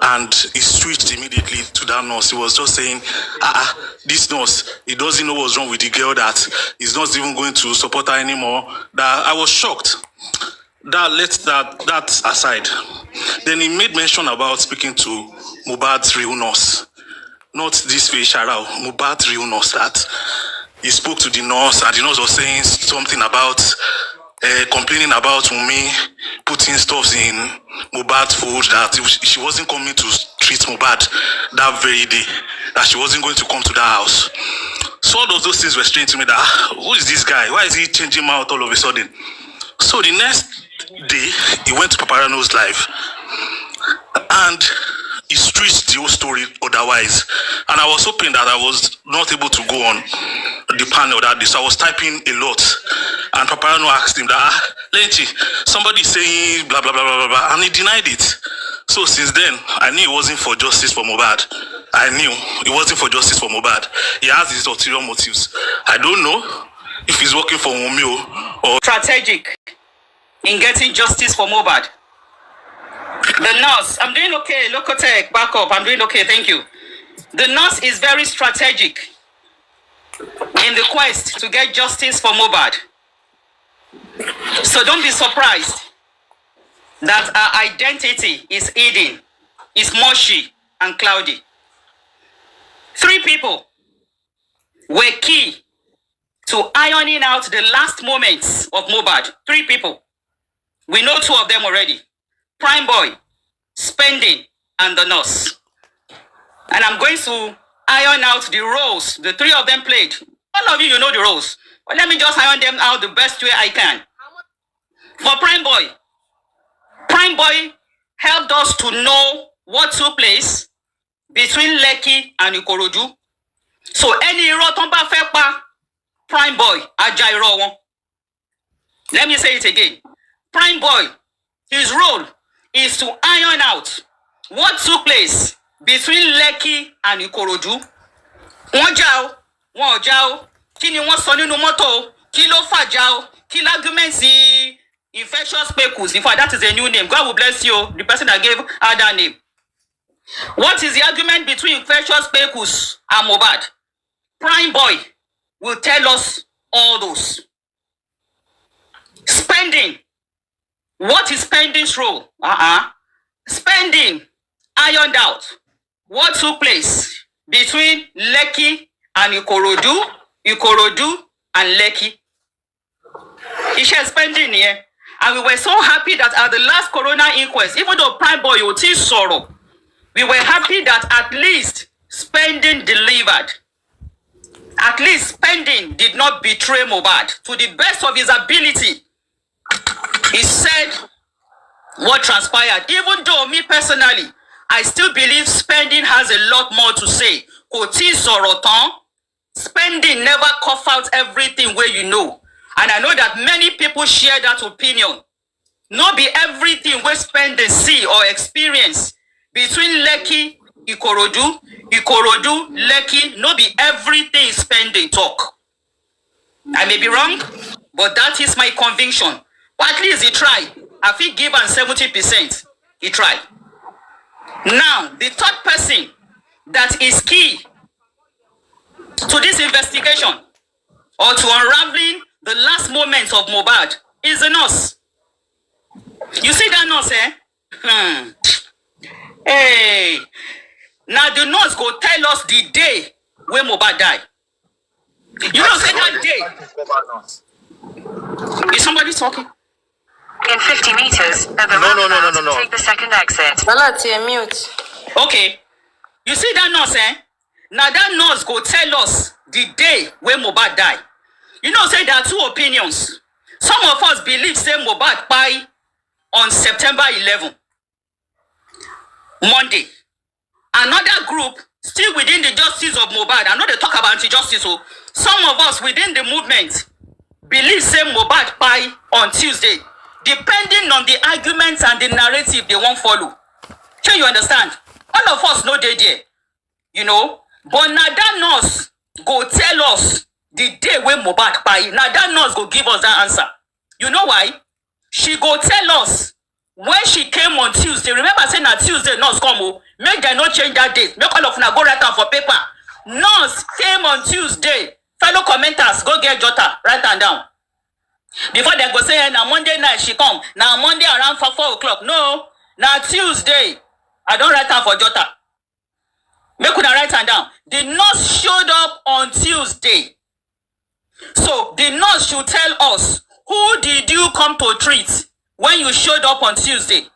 and he switched immediately to that nurse. He was just saying, this nurse, he doesn't know what's wrong with the girl, that he's not even going to support her anymore. That I was shocked. That aside. Then he made mention about speaking to Mohbad's real nurse. Not this Feyi Sharao, Mohbad's real nurse, that he spoke to the nurse and the nurse was saying something about complaining about Wumi putting stuff in Mohbad's food, that she wasn't coming to treat Mohbad that very day, that she wasn't going to come to that house. So all of those things were strange to me, that who is this guy? Why is he changing out all of a sudden? So the next day, he went to Paparano's live and he switched the whole story otherwise. And I was hoping that I was not able to go on the panel that day, so I was typing a lot. And Paparano asked him that, Leni, somebody saying blah, blah, blah, blah, blah, and he denied it. So since then, I knew it wasn't for justice for Mohbad. I knew it wasn't for justice for Mohbad. He has his ulterior motives. I don't know if he's working for Wumi or strategic in getting justice for Mohbad. The nurse, I'm doing okay. Locotech, back up. I'm doing okay. Thank you. The nurse is very strategic in the quest to get justice for Mohbad. So don't be surprised that our identity is hidden, is mushy and cloudy. 3 people were key to ironing out the last moments of Mohbad. 3 people. We know 2 of them already. Prime Boy, Spending, and the nurse. And I'm going to iron out the roles the 3 of them played. All of you know the roles. But let me just iron them out the best way I can. For Prime Boy helped us to know what took place between Lekki and Ikorodu. So any rotomba fepa, Prime Boy, Ajairo one. Let me say it again. Prime Boy, his role is to iron out what took place between Lekki and Ikorodu. Wọ́n jà o, wọ́n ò jà o. Kí ni wọ́n sọ nínú mọ́tò? Kí ló fàjà o? Kí l'argument infectious pecus? In fact, that is a new name. God will bless you, the person that gave her that name. What is the argument between infectious pecus and Mohbad? Prime Boy will tell us all those. Spending. What is Spending's role? Spending ironed out what took place between Lekki and Ikorodu and Lekki. Iṣẹ́ Spending here. And we were so happy that at the last corona inquest, even though Prime Boy ò tí sọ̀rọ̀, we were happy that at least Spending delivered. At least Spending did not betray Mohbad. To the best of his ability, he said what transpired. Even though me personally, I still believe Spending has a lot more to say. Kò tí sọ̀rọ̀ tán. Spending never cough out everything where you know. And I know that many people share that opinion. Not be everything where Spending see or experience between Lekki, Ikorodu, Lekki, not be everything Spending talk. I may be wrong, but that is my conviction. But at least he tried. I think given 70%, he tried. Now, the 3rd person that is key to this investigation or to unraveling the last moments of Mohbad is the nurse. You see that nurse, eh? Hey, now the nurse go tell us the day when Mohbad died. You know, say that day. Is somebody talking? In 50 meters, at the no. take the 2nd exit. Mute. Okay. You see that nurse, eh? Now that nurse go tell us the day when Mohbad died. You know, say there are 2 opinions. Some of us believe say Mohbad died on September 11, Monday. Another group, still within the justice of Mohbad, I know they talk about anti-justice, so some of us within the movement believe say Mohbad died on Tuesday, depending on the arguments and the narrative they won't follow. Can you understand? All of us know they there, you know. But now that nurse go tell us the day when Mohbad died. Now that nurse go give us that answer. You know why? She go tell us when she came on Tuesday, remember saying that Tuesday nurse come, oh, make them not change that date. Make all of them go write down for paper. Nurse came on Tuesday. Fellow commenters, go get Jota, write them down. Before they go say, now Monday night she come. Now Monday around 4 o'clock. No, now Tuesday. I don't write down for Jota. Make una write them down. The nurse showed up on Tuesday. So the nurse should tell us, who did you come to treat when you showed up on Tuesday?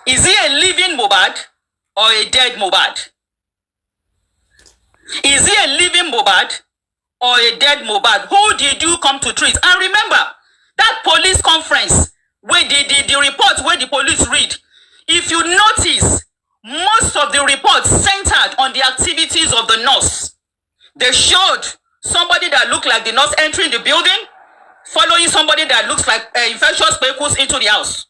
Is he a living Mohbad or a dead Mohbad? Is he a living Mohbad or a dead Mohbad? Who did you come to treat? And remember, that police conference, where the reports where the police read, if you notice, most of the reports centered on the activities of the nurse. They showed somebody that looked like the nurse entering the building, following somebody that looks like infectious vehicles into the house.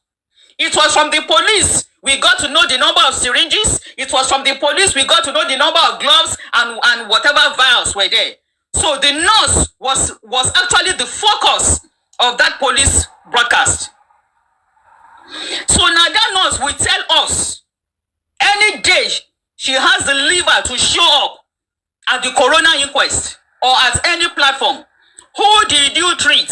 It was from the police we got to know the number of syringes. It was from the police we got to know the number of gloves and whatever vials were there. So the nurse was actually the focus of that police broadcast. So now that nurse will tell us any day she has the liver to show up at the coroner inquest or at any platform. Who did you treat?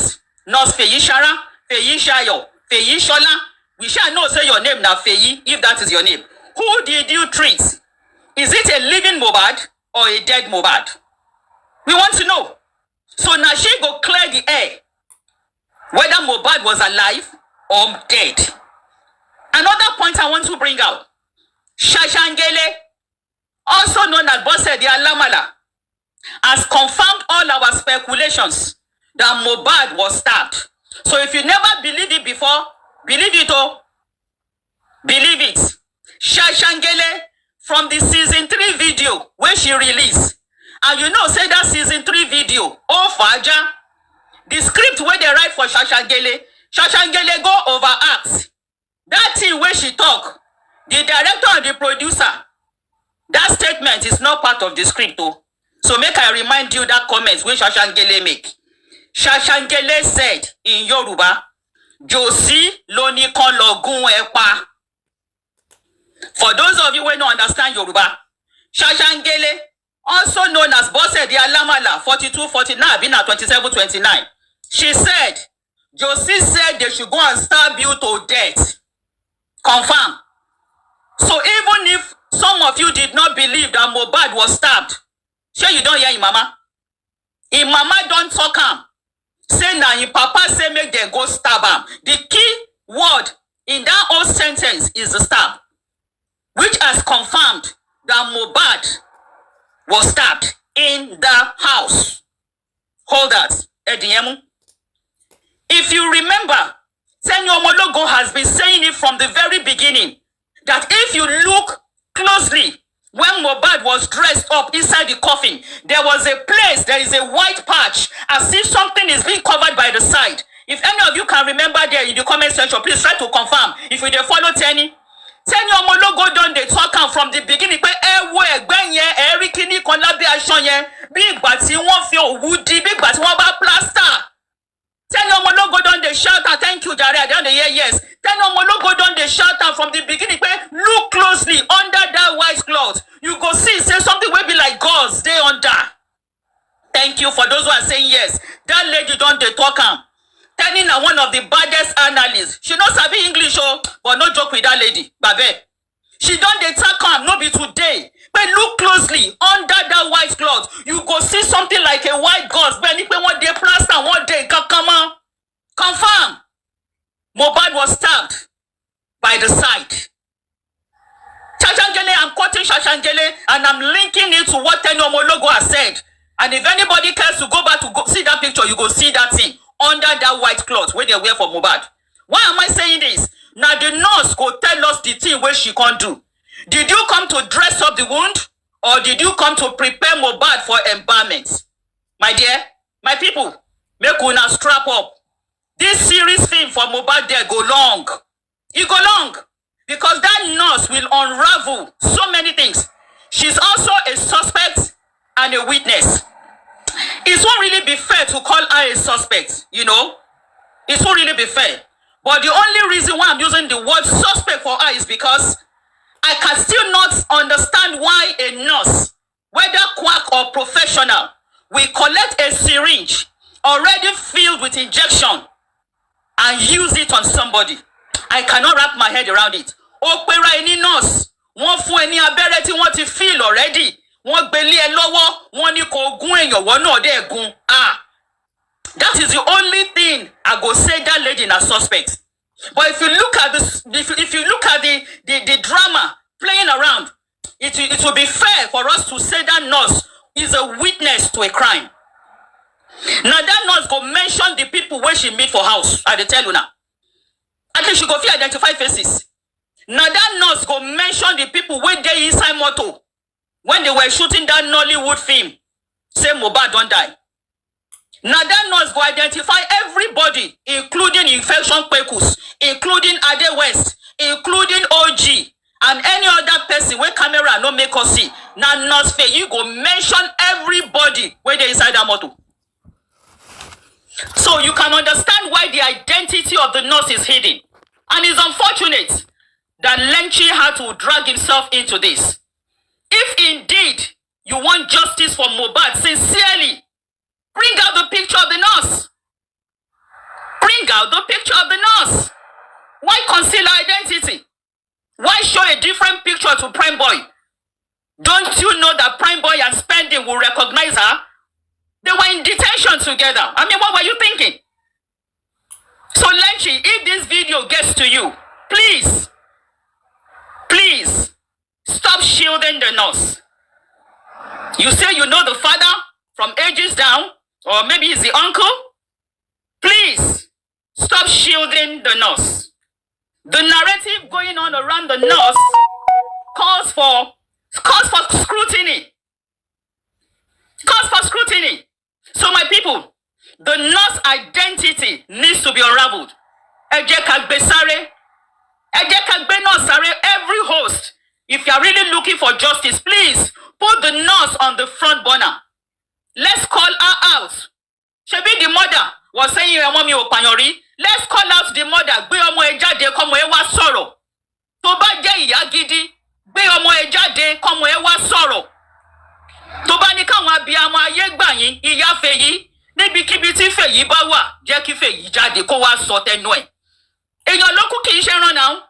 Nurse Feyi Shara, Feyi Shayo, Feyi Shola. We shall not say your name now, Feyi, if that is your name. Who did you treat? Is it a living Mohbad or a dead Mohbad? We want to know. So now she go clear the air whether Mohbad was alive or dead. Another point I want to bring out. Shashangele, also known as Xpøsè Wumi, has confirmed all our speculations that Mohbad was stabbed. So if you never believed it before, believe it, oh. Believe it. Shashangele, from the season 3 video where she released, and you know, say that season 3 video, oh Faja, the script where they write for Shashangele go overact. That thing where she talk, the director and the producer, that statement is not part of the script, oh. So make I remind you that comment which Shashangele make. Shashangele said in Yoruba, Josi loni kon logun epa. For those of you who don't understand Yoruba, Shashangele, also known as Xpøsè Wumi, 42-49, been at 27-29. She said, Josi said they should go and stab you to death. Confirm. So even if some of you did not believe that Mohbad was stabbed, sure you don't hear him mama. Him mama don't talk him. Say now him papa say make them go stab him. The key word in that whole sentence is the stab, which has confirmed that Mohbad was stabbed in the house. Hold that, Ediemu. If you remember, Tenyo Omologo has been saying it from the very beginning that if you look closely, when Mohbad was dressed up inside the coffin, there was a place, there is a white patch, as if something is being covered by the side. If any of you can remember there in the comment section, please try to confirm. If we dey follow Tenny Omologo don dey talk am from the beginning, pé ẹ wo ẹ̀gbẹ́ yẹn, ẹ rí kíní kan lábẹ́ aṣọ yẹn, bí ìgbà tí wọ́n fi òwú di, bí ìgbà tí wọ́n bá plaster. Tenny Omologo don dey shout out, thank you Jare, I don dey hear yes. Tenny Omologo don dey shout out from the beginning, pé look closely under that white cloth. You go see, say something will be like gauze stay under. Thank you for those who are saying yes. That lady don dey talk am. Tenny na one of the baddest analysts. She no sabi English, oh, but no joke with that lady. Babe, she don dey talk am, no be today. But look closely under that white cloth. You go see something like a white gauze. But if one day plaster, one day kakama. Confirm. Mohbad was stabbed by the side. Shashangele, I'm quoting Shashangele and I'm linking it to what Tenny Omologo has said. And if anybody cares to go back to go see that picture, you go see that thing under that white cloth where they wear for Mohbad. Why am I saying this? Now the nurse go tell us the thing where she can't do. Did you come to dress up the wound or did you come to prepare Mohbad for embalmment? My dear, my people, make una strap up. This series film for Mohbad there go long. It go long. Because that nurse will unravel so many things. She's also a suspect and a witness. It won't really be fair to call her a suspect, you know. It won't really be fair. But the only reason why I'm using the word suspect for her is because I can still not understand why a nurse, whether quack or professional, will collect a syringe already filled with injection and use it on somebody. I cannot wrap my head around it. Opera any nurse, one for any ability, what to feel already. One belly a lower, one you call going or one or there gun. That is the only thing I go say that lady na suspect. But if you look at this, if you look at the drama playing around, it will be fair for us to say that nurse is a witness to a crime. Now that nurse go mention the people where she meet for house. I dey tell you now. At least she go fit identify faces. Now that nurse go mention the people where they inside motor when they were shooting that Nollywood film. Say Mohbad don't die. Now that nurse go identify everybody, including infection quakers, including Ade West, including OG, and any other person where camera no make us see. Now Nurse Feyi, you go mention everybody where they inside that motor. So you can understand why the identity of the nurse is hidden. And it's unfortunate that Leni had to drag himself into this. If indeed you want justice for Mohbad sincerely, bring out the picture of the nurse. Bring out the picture of the nurse. Why conceal her identity? Why show a different picture to Prime Boy? Don't you know that Prime Boy and Spending will recognize her? They were in detention together. I mean, what were you thinking? So, Leni, if this video gets to you, please, stop shielding the nurse. You say you know the father from ages down, or maybe he's the uncle. Please, stop shielding the nurse. The narrative going on around the nurse calls for scrutiny. Calls for scrutiny. So my people, the nurse identity needs to be unraveled. Every host, if you are really looking for justice, please put the nurse on the front burner. Let's call her out. Shebi the mother was saying let's call out the mother. Gbé ọmọ ẹ jáde kọ́mọ ẹ wá sọ̀rọ̀. Tó bá jẹ́ ìyá gidi, gbé ọmọ ẹ jáde kọ́mọ ẹ wá sọ̀rọ̀. Tó bá ní káwọn abiyamọ ayé gbà yín, ìyá Feyi, níbikíbi tí Feyi bá wà, jẹ́ kí Feyi jáde kó wá sọ tẹnu ẹ̀. Èèyàn ló kú kì í ṣẹran náà.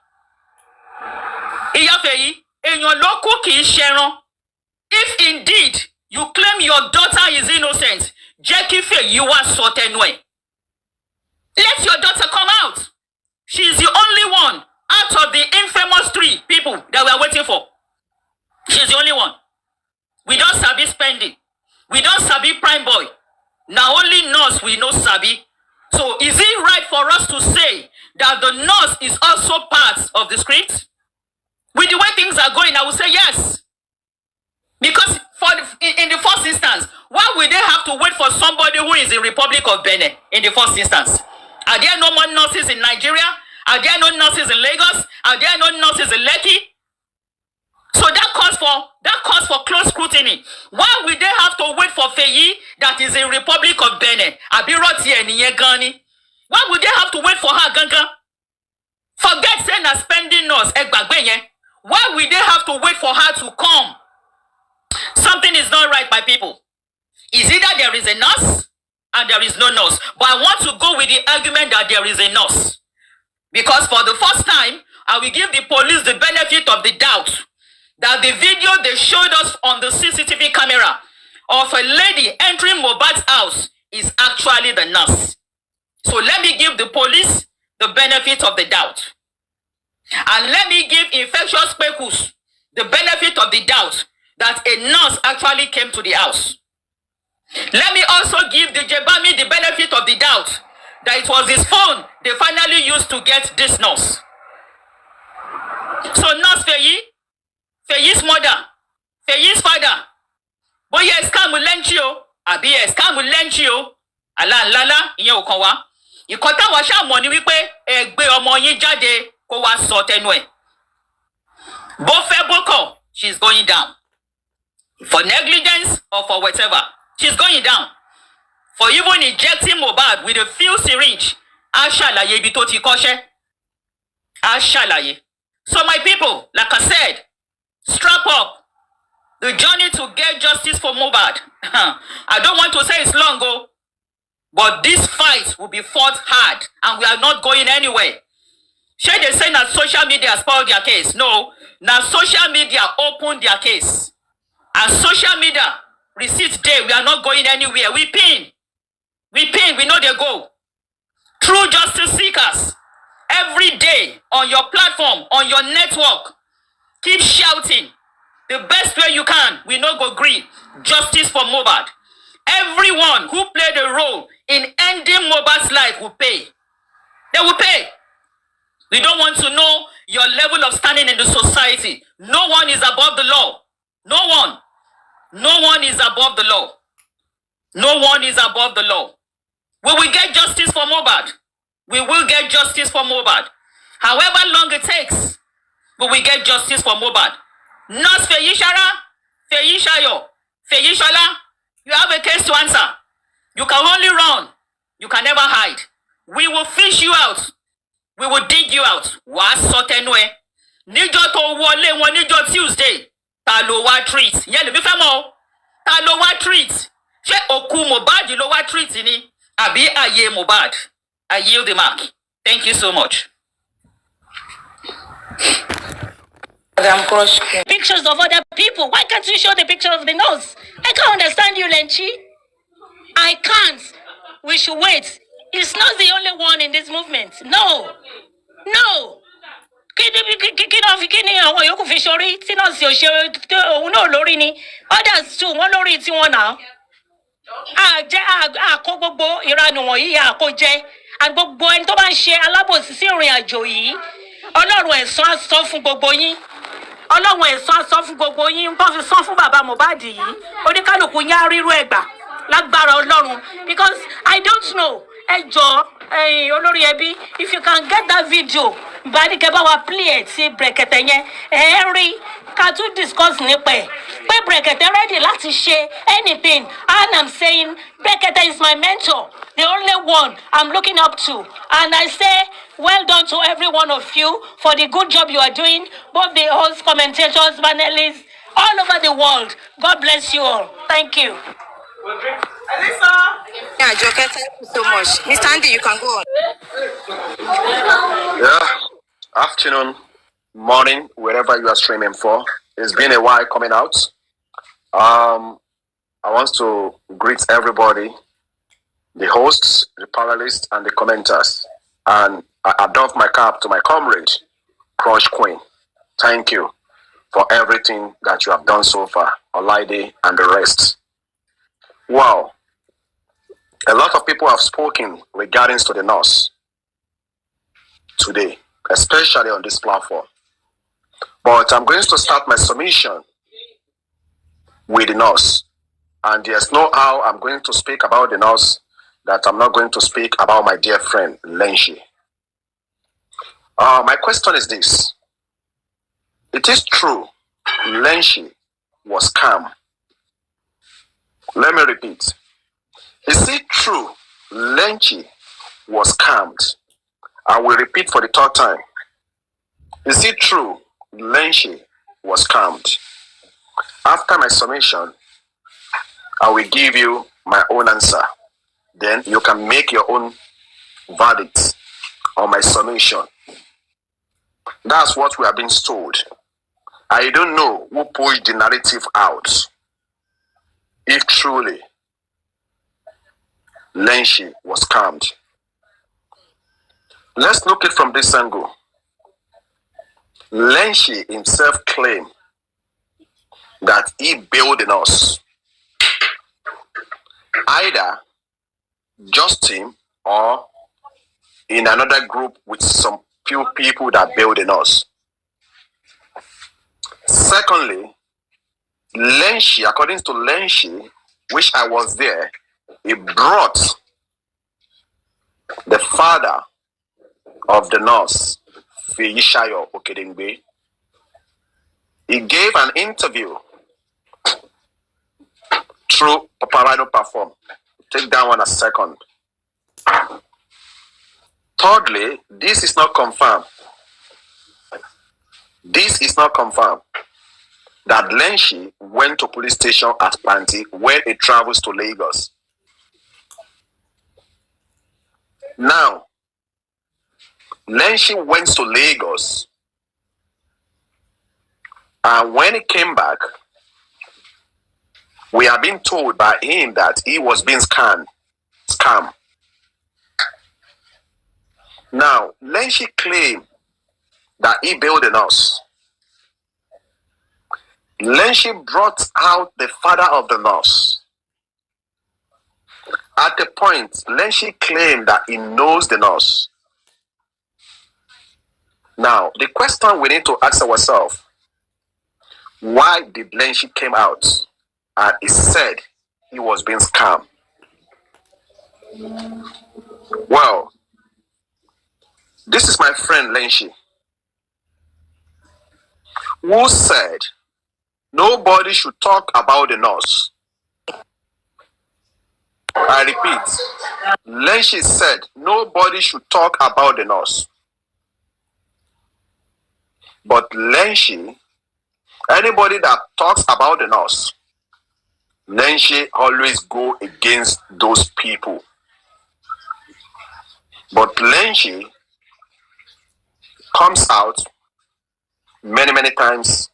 Ìyá Feyi, èèyàn ló kú kì í ṣẹran. If indeed you claim your daughter is innocent, jẹ́ kí Feyi wá sọ tẹnu ẹ̀. Let your daughter come out. She is the only one out of the infamous 3 people that we are waiting for. She is the only one. We don't sabi Spending. We don't sabi Prime Boy. Now only nurse we know sabi. So is it right for us to say that the nurse is also part of the script? With the way things are going, I will say yes. Because in the first instance, why would they have to wait for somebody who is in Republic of Benin in the first instance? Are there no more nurses in Nigeria? Are there no nurses in Lagos? Are there no nurses in Lekki? So that calls for close scrutiny. Why would they have to wait for Feyi that is in Republic of Benin? Why would they have to wait for her, Ganga? Forget saying a Spending nurse. Why would they have to wait for her to come? Something is not right, my people. Is it that there is a nurse and there is no nurse? But I want to go with the argument that there is a nurse. Because for the first time, I will give the police the benefit of the doubt that the video they showed us on the CCTV camera of a lady entering Mohbad's house is actually the nurse. So let me give the police the benefit of the doubt. And let me give infectious quakers the benefit of the doubt that a nurse actually came to the house. Let me also give the Jebami the benefit of the doubt that it was his phone they finally used to get this nurse. So Nurse Feyi, Feyi's mother, Feyi's father, boye scam Leni o, àbí scam Leni o, ala lala ìyẹn ò kàn wá. Ìkan táwa ṣá mọ̀ ni wípé ẹ gbé ọmọ yín jáde kó wá sọ tẹnu ẹ̀. Bó fẹ́ bó kọ̀, she's going down. For negligence or for whatever, she's going down. For even injecting Mohbad with a few syringe á ṣàlàyé ibi tó ti kọ́ṣẹ́, á ṣàlàyé. So my people, like I said, strap up. The journey to get justice for Mohbad. I don't want to say it's long, but this fight will be fought hard, and we are not going anywhere. Shey they say na social media spoil their case. No, na social media open their case. And social media receipt day, we are not going anywhere. We pin, we know they go. True justice seekers, every day on your platform, on your network, keep shouting the best way you can. We no go green. Justice for Mohbad. Everyone who played a role in ending Mohbad's life will pay. They will pay. We don't want to know your level of standing in the society. No one is above the law. No one. No one is above the law. No one is above the law. We will get justice for Mohbad. We will get justice for Mohbad. However long it takes, we will get justice for Mohbad. Nurse Feyi, Feyi Shayo, Feyi Shola, you have a case to answer. You can only run. You can never hide. We will fish you out. We will dig you out. Wàá sọ tẹnu ẹ. Níjọ́ tó wọlé wọn níjọ́ Tuesday. Ta ló wá treat? Yẹn lè bí fẹ́ mọ̀. Ta ló wá treat? Ṣé òkú Mohbad ló wá treat ni? Àbí ayé Mohbad? I yield the mark. Thank you so much. Pictures of other people. Why can't you show the picture of the nurse? I can't understand you, Leni. I can't. We should wait. It's not the only one in this movement. No. No. Others too, one lórí tí wọ́n náà. Àkó gbogbo ìranù wọ̀nyí àkó jẹ́. Gbogbo ẹni tó bá ń ṣe alábòsí sí ìrìn àjò yìí. Ọlọ́run ẹ̀san á san fún gbogbo yín. Ọlọ́run ẹ̀san á san fún gbogbo yín. Tó fi san fún bàbá Mohbad yìí. Oníkálùkù yín á rírú ẹ̀gbà lágbára Ọlọ́run. Because I don't know. Ẹ jọ̀ọ́, olórí ẹbí, if you can get that video, badi kẹ́ bá wa play ẹ̀ sí Brekete yẹn. Ẹ rí ká tún discuss nípa ẹ̀. Pé Brekete ready láti ṣe anything. And I'm saying Brekete is my mentor, the only one I'm looking up to. And I say well done to every one of you for the good job you are doing, both the hosts, commentators, panelists, all over the world. God bless you all. Thank you. Yeah, Joker, thank you so much. Mr. Andy, you can go on. Yeah, afternoon, morning, wherever you are streaming for. It's been a while coming out. I want to greet everybody, the hosts, the panelists, and the commenters. And I doff my cap to my comrade, Crush Queen. Thank you for everything that you have done so far, Olaide and the rest. Wow. A lot of people have spoken regarding to the nurse today, especially on this platform. But I'm going to start my submission with the nurse. And there's no how I'm going to speak about the nurse that I'm not going to speak about my dear friend, Leni. My question is this. It is true, Leni was calm. Let me repeat. Is it true Leni was calmed? I will repeat for the third time. Is it true Leni was calmed? After my summation, I will give you my own answer. Then you can make your own verdict on my summation. That's what we have been told. I don't know who pushed the narrative out. If truly Leni was calmed. Let's look it from this angle. Leni himself claimed that he bailed in us. Either just him or in another group with some few people that bailed in us. Secondly, Leni, according to Leni, which I was there, he brought the father of the nurse, Feyi Shayo. He gave an interview through Paparino Perform. Take that one a second. Thirdly, this is not confirmed. This is not confirmed that Leni went to police station at Panti when he travels to Lagos. Now, Leni went to Lagos, and when he came back, we have been told by him that he was being scammed. Now, Leni claimed that he bailed on us. Leni brought out the father of the nurse. At the point, Leni claimed that he knows the nurse. Now, the question we need to ask ourselves, why did Leni came out and he said he was being scammed? Well, this is my friend Leni, who said nobody should talk about the nurse. I repeat, Leni said nobody should talk about the nurse. But Leni, anybody that talks about the nurse, Leni always go against those people. But Leni comes out many times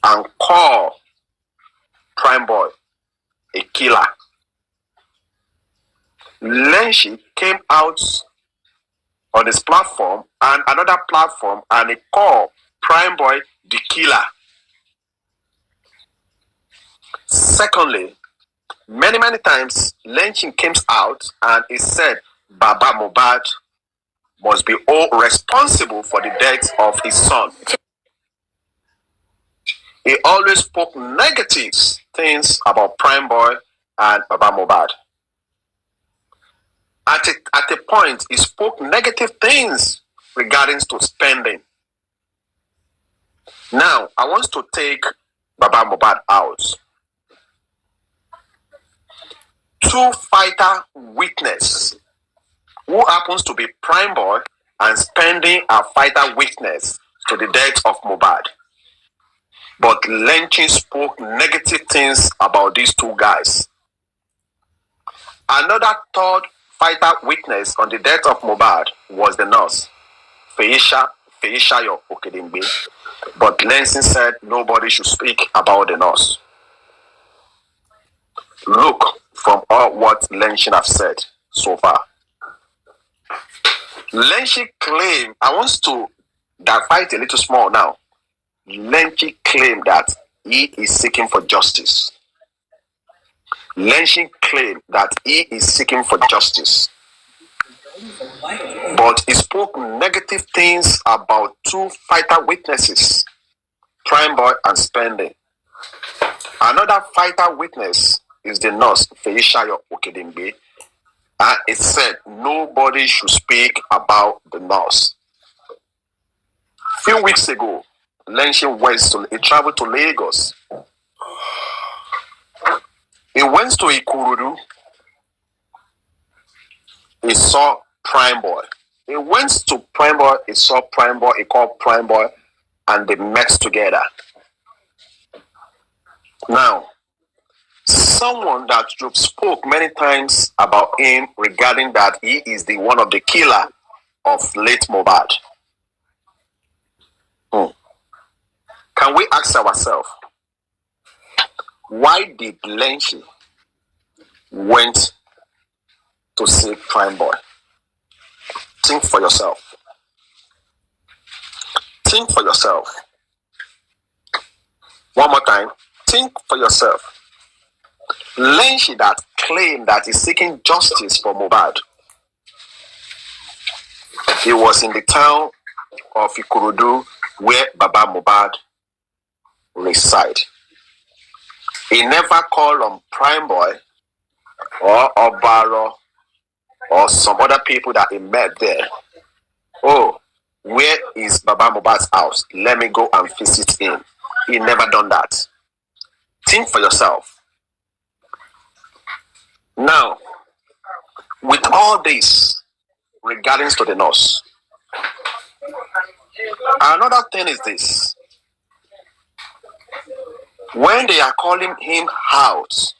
and call Prime Boy a killer. Leni came out on this platform and another platform and he called Prime Boy the killer. Secondly, many times Leni came out and he said Baba Mohbad must be all responsible for the death of his son. He always spoke negative things about Prime Boy and Baba Mohbad. At a point, he spoke negative things regarding to spending. Now, I want to take Baba Mohbad out. Two fighter witness who happens to be Prime Boy and spending a fighter witness to the death of Mohbad. But Leni spoke negative things about these two guys. Another third fighter witness on the death of Mohbad was the nurse, Feyi Okedengbe. But Leni said nobody should speak about the nurse. Look from all what Leni have said so far. Leni claimed, I want to fight a little small now. Leni claimed that he is seeking for justice. Leni claimed that he is seeking for justice. But he spoke negative things about two fighter witnesses, Prime Boy and Spending. Another fighter witness is the nurse, Feyi Okedengbe. And it said nobody should speak about the nurse. A few weeks ago, Leni he traveled to Lagos. He went to Ikorodu. He saw Prime Boy. He went to Prime Boy, he saw Prime Boy, he called Prime Boy, and they met together. Now, someone that you spoke many times about him regarding that he is the one of the killer of late Mohbad. Can we ask ourselves, why did Leni went to see Prime Boy? Think for yourself. Think for yourself. One more time. Think for yourself. Leni that claimed that he's seeking justice for Mohbad. He was in the town of Ikorodu where Baba Mohbad reside. He never called on Prime Boy or Obaro or some other people that he met there. Oh, where is Baba Mohbad's house? Let me go and visit him. He never done that. Think for yourself. Now, with all this, regarding to the nurse. Another thing is this. When they are calling him out,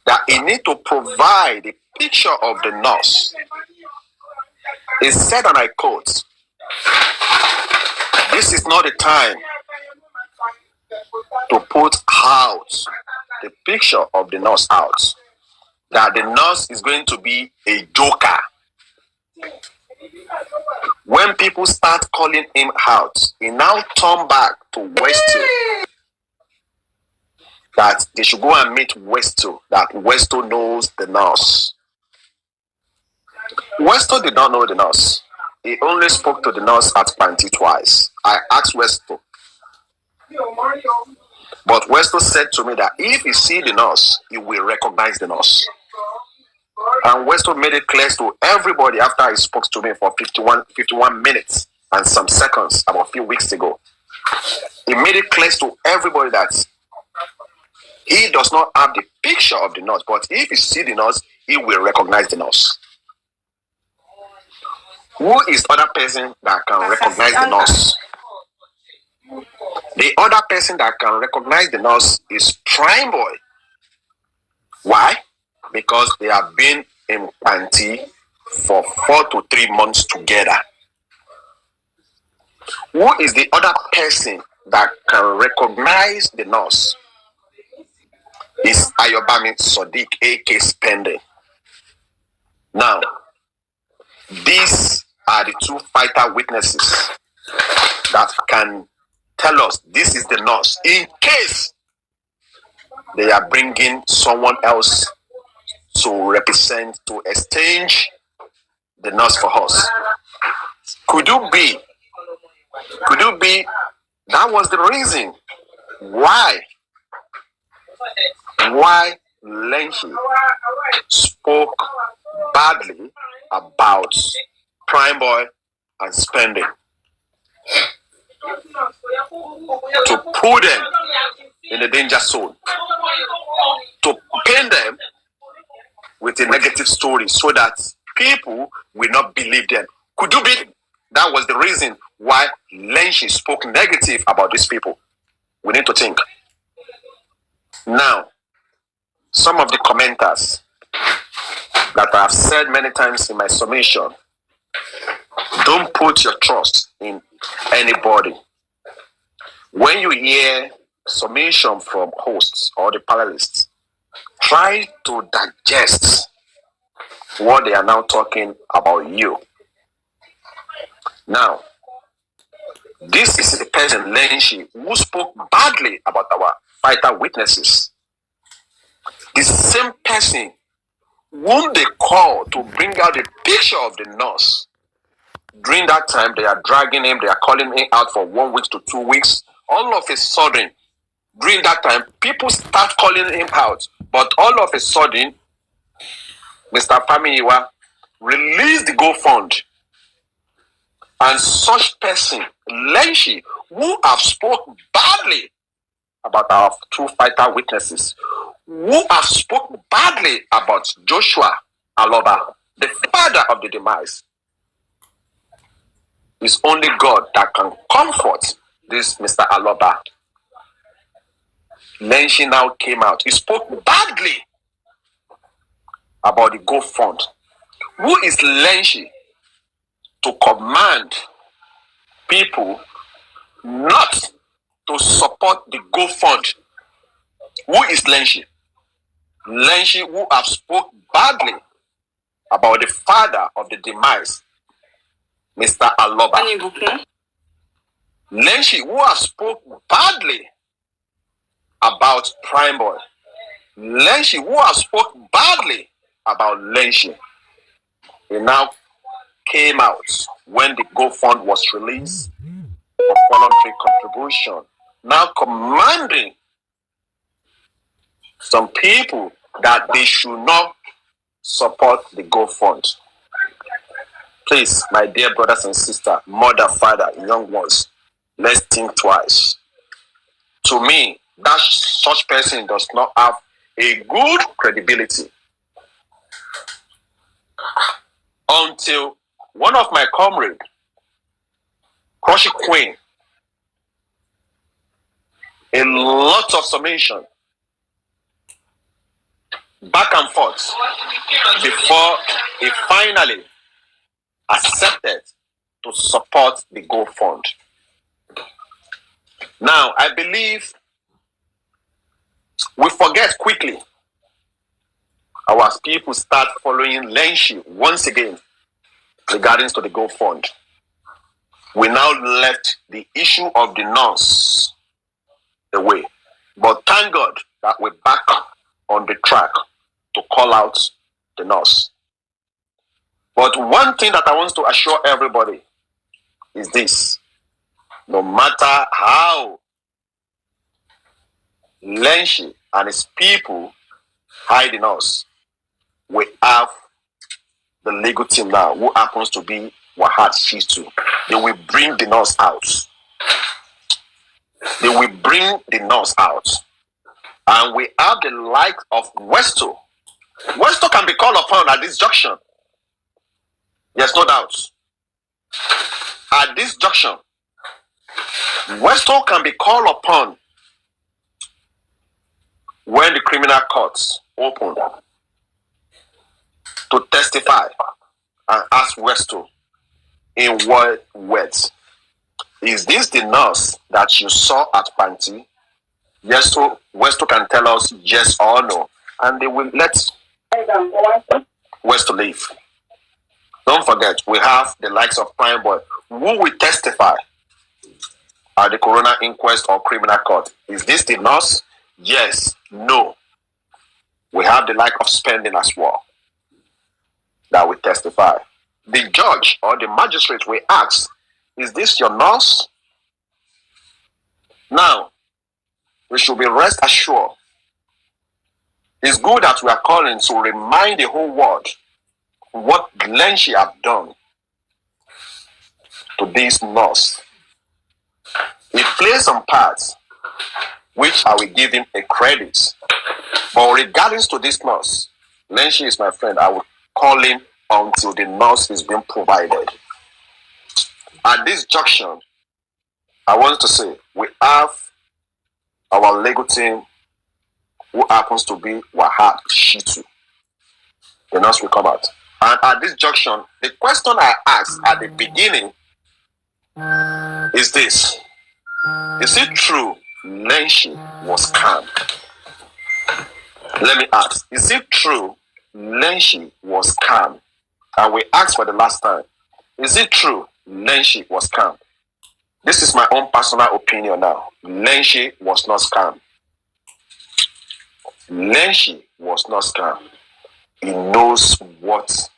that he need to provide a picture of the nurse, he said, and I quote, "This is not the time to put out the picture of the nurse out, that the nurse is going to be a joker." When people start calling him out, he now turn back to Westo, that they should go and meet Westo, that Westo knows the nurse. Westo did not know the nurse. He only spoke to the nurse at Panty twice. I asked Westo, but Westo said to me that if he see the nurse, he will recognize the nurse. And Westo made it clear to everybody after he spoke to me for 51 minutes and some seconds about a few weeks ago. He made it clear to everybody that he does not have the picture of the nurse, but if he see the nurse, he will recognize the nurse. Who is the other person that can recognize the nurse? The other person that can recognize the nurse is Prime Boy. Why? Because they have been in Panty for 4 to 3 months together. Who is the other person that can recognize the nurse? Is Ayobami Sodiq, A.K. Spending. Now, these are the two fighter witnesses that can tell us this is the nurse, in case they are bringing someone else to represent, to exchange the nurse for us. Could you be that was the reason why Leni spoke badly about Prime Boy and Spending, to put them in a danger zone, to paint them with a negative story so that people will not believe them. Could you be that was the reason why Leni spoke negative about these people? We need to think. Now, some of the commenters that I have said many times in my summation, don't put your trust in anybody. When you hear summation from hosts or the panelists, try to digest what they are now talking about you. Now, this is the person, Leni, who spoke badly about our fighter witnesses. The same person whom they call to bring out the picture of the nurse. During that time, they are dragging him, they are calling him out for 1 week to 2 weeks. All of a sudden, during that time, people start calling him out. But all of a sudden, Mr. Famiyiwa released the GoFund. And such person, Leni, who have spoken badly about our two fighter witnesses, who have spoken badly about Joshua Aloba, the father of the demise, it's only God that can comfort this Mr. Aloba. Leni now came out. He spoke badly about the GoFund. Who is Leni to command people not to support the GoFund? Who is Leni? Leni, who have spoken badly about the father of the demise, Mr. Aloba. Leni, who have spoken badly about Prime Boy. Leni, who have spoken badly about Leni. He now came out when the GoFund was released for voluntary contribution, now commanding some people that they should not support the GoFund. Please, my dear brothers and sisters, mother, father, young ones, let's think twice. To me, that such person does not have a good credibility. until one of my comrades, Crushy Queen, a lot of summation, back and forth, before he finally accepted to support the Go Fund. Now, I believe we forget quickly. Our people start following Leni once again regarding to the Go Fund. We now left the issue of the nurse away. But thank God that we're back on the track to call out the nurse. But one thing that I want to assure everybody is this. No matter how Leni and his people hide in us, we have the legal team now who happens to be Wahat Shitu. They will bring the nurse out. They will bring the nurse out. And we have the like of Westo. Westo can be called upon at this junction. There's no doubt. At this junction, Westo can be called upon when the criminal courts open to testify and ask Westo in what words. Is this the nurse that you saw at Panti? Yes, so Westo can tell us yes or no, and they will let Westo leave. Don't forget, we have the likes of Prime Boy who will testify at the coroner inquest or criminal court. Is this the nurse? Yes, no. We have the like of Spending as well that will testify. The judge or the magistrate will ask, is this your nurse? Now, we should be rest assured. It's good that we are calling to remind the whole world what Leni have done to this nurse. He plays some parts, which I will give him a credit. But regarding to this nurse, Leni is my friend. I will call him until the nurse is being provided. At this junction, I want to say we have our legal team who happens to be Wahat Shitu. The nurse will come out. And at this junction, the question I asked at the beginning is this. Is it true Leni was calm? Let me ask. Is it true Leni was calm? And we asked for the last time. Is it true Leni was calm? This is my own personal opinion now. Leni was not calm. Leni was not calm. He knows what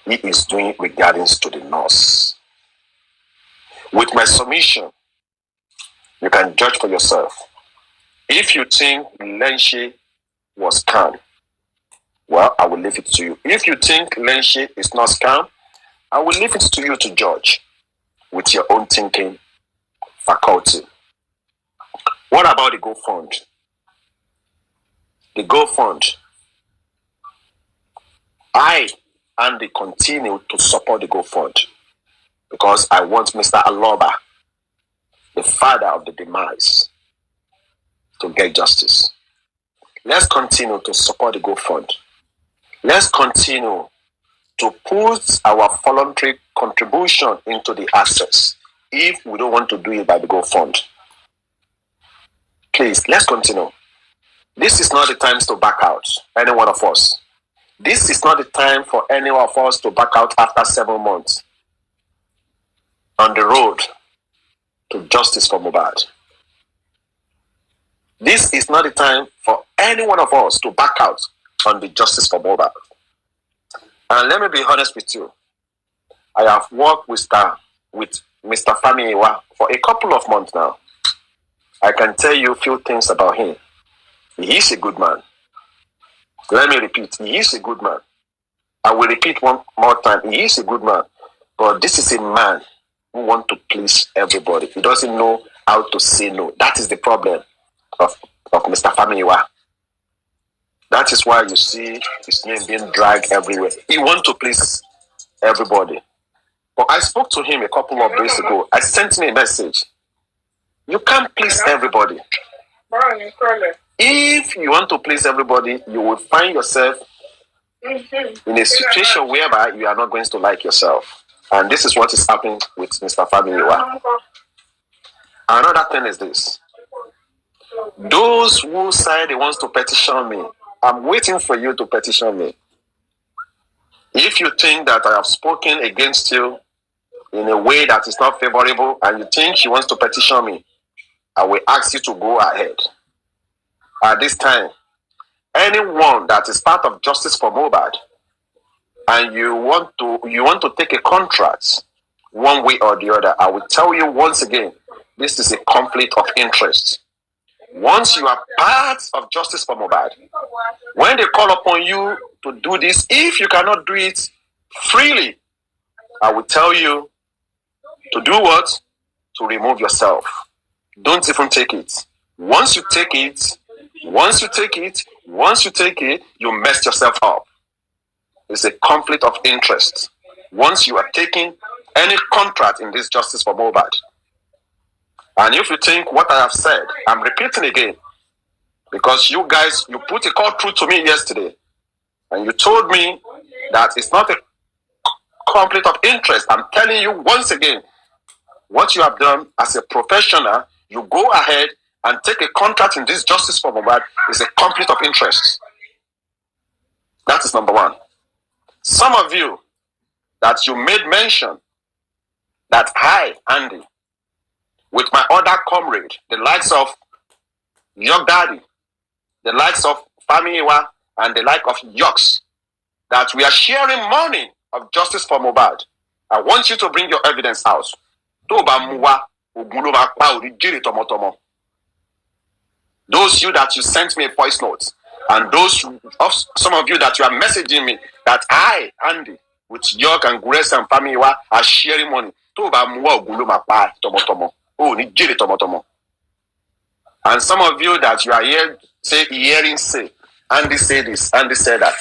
he is doing regarding to the nurse. With my submission, you can judge for yourself. If you think Leni was calm, well, I will leave it to you. If you think Leni is not calm, I will leave it to you to judge with your own thinking faculty. What about the Go Fund? The Go Fund, I and they continue to support the Go Fund because I want Mr. Aloba, the father of the demise, to get justice. Let's continue to support the Go Fund. Let's continue to put our voluntary contribution into the assets if we don't want to do it by the Go Fund. Please, let's continue. This is not the time to back out, any one of us. This is not the time for any of us to back out after 7 months on the road to justice for Mohbad. This is not the time for any one of us to back out on the justice for Mohbad. And let me be honest with you. I have worked with Mr. Famiwa for a couple of months now. I can tell you a few things about him. He is a good man. Let me repeat, he is a good man. I will repeat one more time, he is a good man. But this is a man who wants to please everybody. He doesn't know how to say no. That is the problem of Mr. Famiwa. That is why you see his name being dragged everywhere. He wants to please everybody. But I spoke to him a couple of days ago. I sent him a message. You can't please everybody. If you want to please everybody, you will find yourself in a situation whereby you are not going to like yourself. And this is what is happening with Mr. Yàwà. Another thing is this. Those who say they want to petition me, I'm waiting for you to petition me. If you think that I have spoken against you in a way that is not favorable and you think she wants to petition me, I will ask you to go ahead. At this time, anyone that is part of Justice for Mohbad and you want to take a contract one way or the other, I will tell you once again, this is a conflict of interest. Once you are part of Justice for Mohbad, when they call upon you to do this, if you cannot do it freely, I will tell you to do what? To remove yourself. Don't even take it. Once you take it, you mess yourself up. It's a conflict of interest. Once you are taking any contract in this Justice for Mohbad, and if you think what I have said, I'm repeating again, because you guys, you put a call through to me yesterday, and you told me that it's not a conflict of interest. I'm telling you once again, what you have done as a professional, you go ahead and take a contract in this Justice for Mohbad is a conflict of interest. That is number one. Some of you that you made mention that I, Andy, with my other comrade, the likes of your daddy, the likes of Yàwà, and the like of Yoks, that we are sharing money of Justice for Mohbad. I want you to bring your evidence out. Those you that you sent me a voice note, and some of you that you are messaging me that I, Andy, with York and Grace and Yàwà are sharing money. And some of you that you are hearing say, Andy say this, Andy said that.